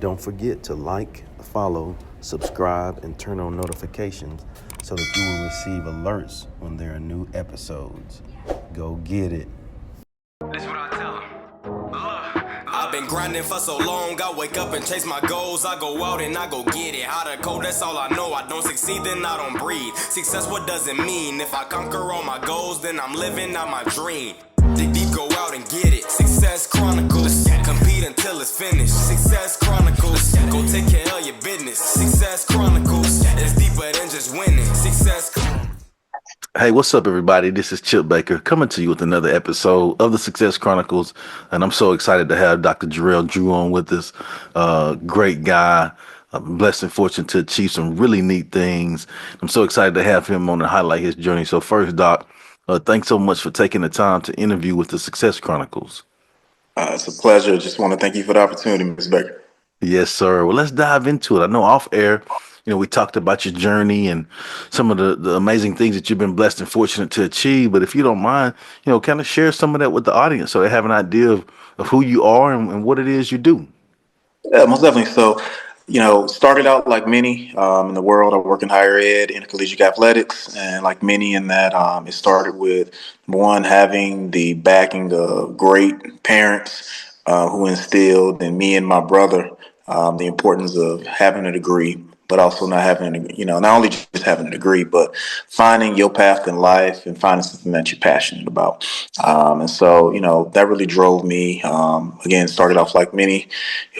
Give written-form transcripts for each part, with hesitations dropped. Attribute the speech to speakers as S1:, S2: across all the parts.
S1: Don't forget to like, follow, subscribe, and turn on notifications so that you will receive alerts when there are new episodes. Go get it.
S2: That's what I tell 'em. I've been grinding for so long, I wake up and chase my goals. I go out and I go get it. Hot or cold, that's all I know. I don't succeed, then I don't breathe. Success, what does it mean? If I conquer all my goals, then I'm living out my dream. Dig deep, go out and get it. Success Chronicles. Compete until it's finished. Success Chronicles. Go take care of your business. Success Chronicles. It's deeper than just winning. Success Chronicles.
S3: Hey, what's up, everybody? This is Chip Baker coming to you with another episode of the Success Chronicles, and I'm so excited to have Dr. Jerel Drew on with us. Great guy, blessed and fortunate to achieve some really neat things. I'm so excited to have him on to highlight his journey. So first, Doc, thanks so much for taking the time to interview with the Success Chronicles.
S4: It's a pleasure. Just want to thank you for the opportunity, Ms. Baker.
S3: Yes, sir. Well, let's dive into it. I know off air, we talked about your journey and some of the amazing things that you've been blessed and fortunate to achieve. But if you don't mind, kind of share some of that with the audience so they have an idea of who you are and what it is you do.
S4: Yeah, most definitely. So, started out like many in the world. I work in higher ed, intercollegiate athletics, and like many in that, it started with one having the backing of great parents who instilled in me and my brother the importance of having a degree, but also not having, not only just having a degree, but finding your path in life and finding something that you're passionate about. And so, that really drove me. Again, started off like many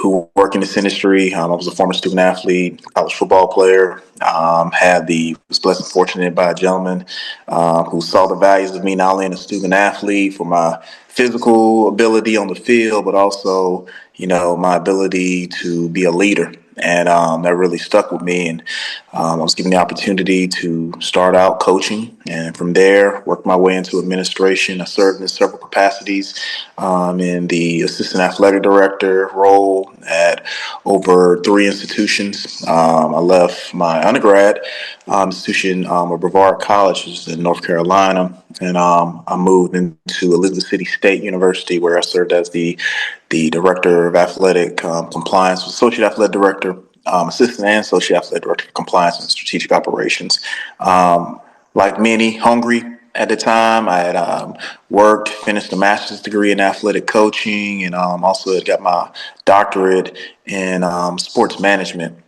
S4: who work in this industry. I was a former student athlete, college football player. Was blessed and fortunate by a gentleman who saw the values of me not only in a student athlete for my physical ability on the field, but also, my ability to be a leader. And that really stuck with me. And I was given the opportunity to start out coaching. And from there, worked my way into administration. I served in several capacities in the assistant athletic director role at over 3 institutions. I left my undergrad institution at Brevard College, which is in North Carolina. And I moved into Elizabeth City State University, where I served as the director of athletic compliance, associate athletic director, assistant and associate athletic director for compliance and strategic operations. Like many, hungry at the time. I had worked, finished a master's degree in athletic coaching, and also had got my doctorate in sports management.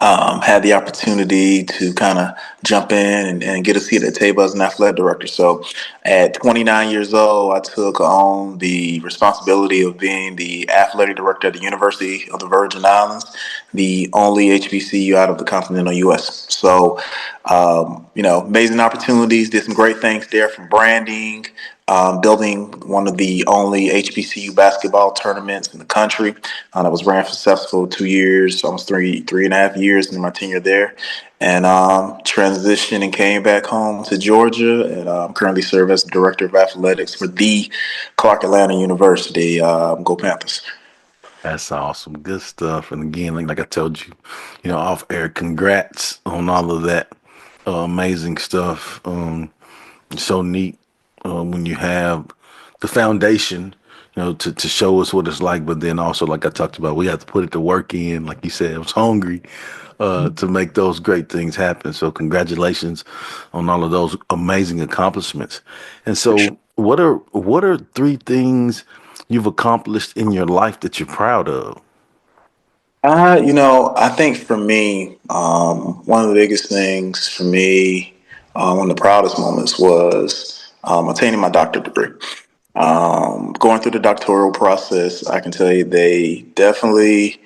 S4: Had the opportunity to kind of jump in and get a seat at the table as an athletic director. So at 29 years old, I took on the responsibility of being the athletic director at the University of the Virgin Islands, the only HBCU out of the continental U.S. So, amazing opportunities, did some great things there, from branding, building one of the only HBCU basketball tournaments in the country. That was ran for successful 2 years, almost three and a half years in my tenure there. And transitioned and came back home to Georgia. And currently serve as the director of athletics for the Clark Atlanta University. Go Panthers.
S3: That's awesome. Good stuff. And again, like I told you, off air, congrats on all of that amazing stuff. So neat when you have the foundation, to show us what it's like. But then also, like I talked about, we have to put it to work in. Like you said, I was hungry to make those great things happen. So congratulations on all of those amazing accomplishments. And so what are 3 things you've accomplished in your life that you're proud of?
S4: I think for me, one of the biggest things for me, one of the proudest moments was attaining my doctorate degree. Going through the doctoral process, I can tell you they definitely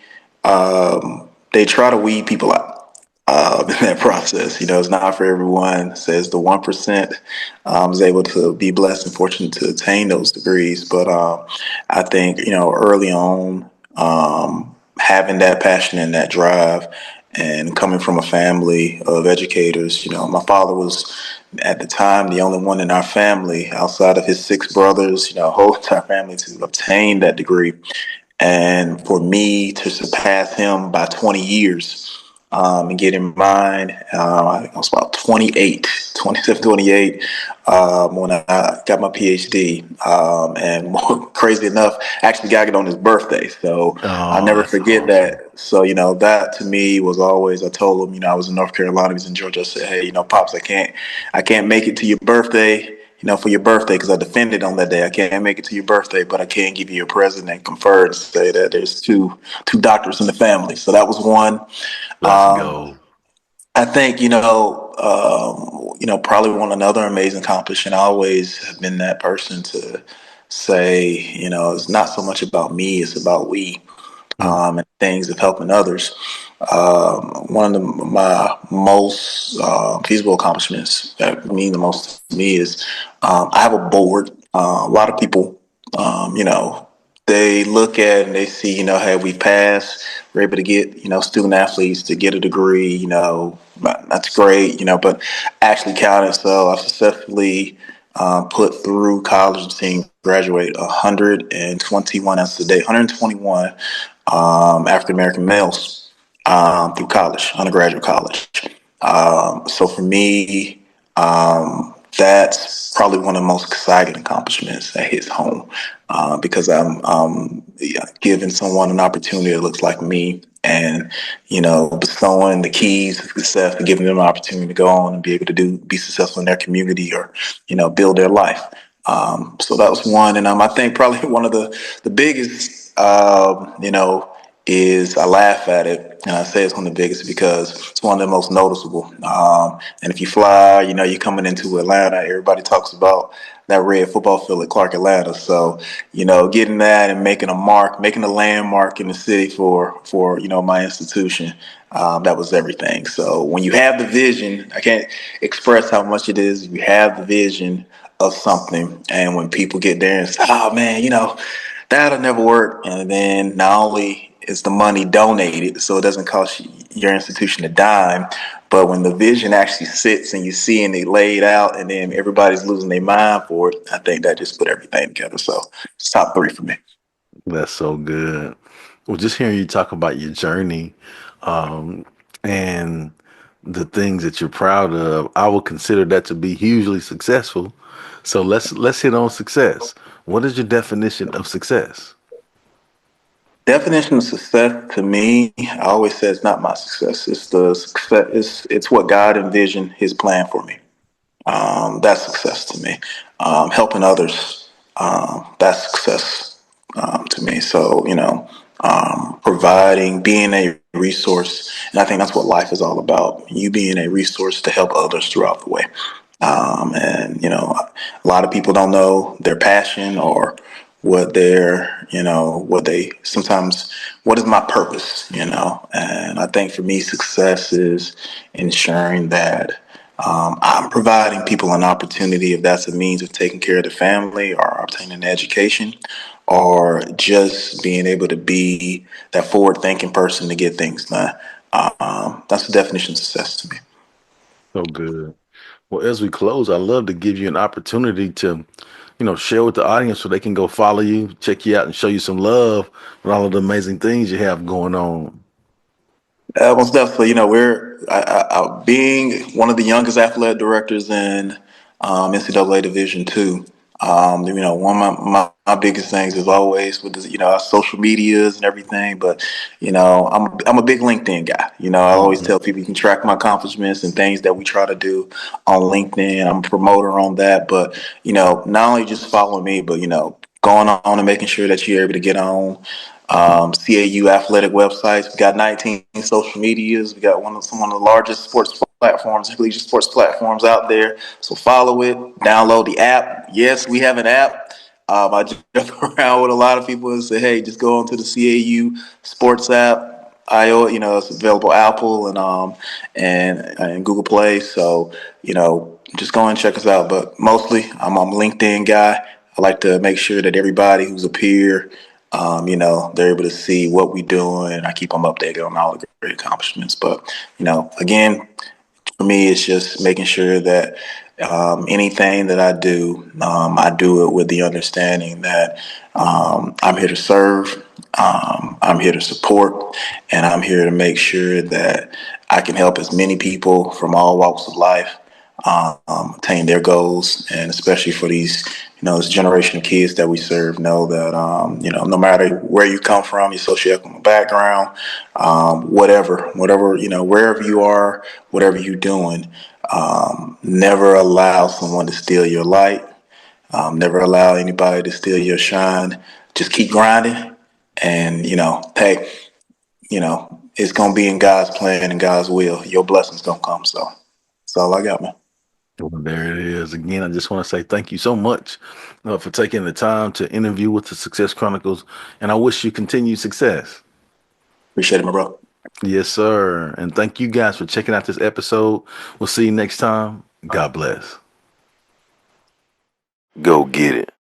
S4: they try to weed people out in that process. It's not for everyone. It says the 1% is able to be blessed and fortunate to attain those degrees. But I think, early on, having that passion and that drive, and coming from a family of educators, my father was at the time the only one in our family outside of his 6 brothers, whole entire family, to obtain that degree. And for me to surpass him by 20 years, and get in mine, I think I was about 27, 28, when I got my PhD. And crazy enough, actually got it on his birthday. So I'll never forget that. So, that to me was always, I told him, I was in North Carolina, he was in Georgia. I said, hey, Pops, I can't make it to your birthday, for your birthday, because I defended on that day. I can't make it to your birthday, but I can give you a present and confer and say that there's two doctors in the family. So that was one.
S3: Let's
S4: Um,
S3: go.
S4: I think, probably one another amazing accomplishment. I always have been that person to say, it's not so much about me, it's about we,
S3: Mm,
S4: and things of helping others. One of my most feasible accomplishments that mean the most to me is I have a board. A lot of people, they look at and they see, hey, we passed, we're able to get, student athletes to get a degree, that's great, but actually counted. So I've successfully put through college and seeing graduate 121, that's the date, 121 African American males through college, undergraduate college. So for me, that's probably one of the most exciting accomplishments that hits home because I'm giving someone an opportunity that looks like me, and bestowing the keys to success and giving them an opportunity to go on and be able to be successful in their community, or build their life. So that was one, and I think probably one of the biggest, is, I laugh at it and I say it's one of the biggest because it's one of the most noticeable. And if you fly, you're coming into Atlanta, everybody talks about that red football field at Clark Atlanta. So, getting that and making a mark, making a landmark in the city for my institution, that was everything. So when you have the vision, I can't express how much it is. You have the vision of something, and when people get there and say, "Oh man, that'll never work," and then not only is the money donated, so it doesn't cost your institution a dime, but when the vision actually sits and you see and they lay it out, and then everybody's losing their mind for it, I think that just put everything together. So it's top three for me.
S3: that's so good. Well, just hearing you talk about your journey, um, and the things that you're proud of, I would consider that to be hugely successful. So let's hit on success. What is your definition of success?
S4: Definition of success to me, I always say it's not my success. It's the success. It's what God envisioned His plan for me. That's success to me. Helping others, that's success to me. So, providing, being a resource. And I think that's what life is all about. You being a resource to help others throughout the way. And, a lot of people don't know their passion or what they sometimes, what is my purpose, and I think for me, success is ensuring that I'm providing people an opportunity, if that's a means of taking care of the family or obtaining an education, or just being able to be that forward thinking person to get things done. That's the definition of success to me.
S3: So good. Well, as we close, I'd love to give you an opportunity to, share with the audience so they can go follow you, check you out, and show you some love with all of the amazing things you have going on.
S4: Most definitely. Being one of the youngest athletic directors in NCAA Division Two. One of my biggest things is always with our social medias and everything. But I'm a big LinkedIn guy. I always
S3: Mhm.
S4: tell people you can track my accomplishments and things that we try to do on LinkedIn. I'm a promoter on that. But not only just following me, but going on and making sure that you're able to get on CAU athletic websites. We got 19 social medias. We got some of the largest sports platforms, collegiate sports platforms out there. So follow it, download the app. Yes, we have an app. I joke around with a lot of people and say, hey, just go onto the CAU sports app. It's available Apple and Google Play. So, just go and check us out. But mostly, I'm a LinkedIn guy. I like to make sure that everybody who's a peer, they're able to see what we're doing. I keep them updated on all the great accomplishments. But, again, for me, it's just making sure that anything that I do it with the understanding that I'm here to serve, I'm here to support, and I'm here to make sure that I can help as many people from all walks of life attain their goals, and especially for these, this generation of kids that we serve, know that, no matter where you come from, your socioeconomic background, whatever, wherever you are, whatever you're doing, never allow someone to steal your light. Never allow anybody to steal your shine. Just keep grinding, and hey, it's gonna be in God's plan and God's will. Your blessings gonna come. So that's all I got, man.
S3: Well, there it is. Again, I just want to say thank you so much for taking the time to interview with the Success Chronicles, and I wish you continued success.
S4: Appreciate it, my bro.
S3: Yes, sir. And thank you guys for checking out this episode. We'll see you next time. God bless.
S1: Go get it.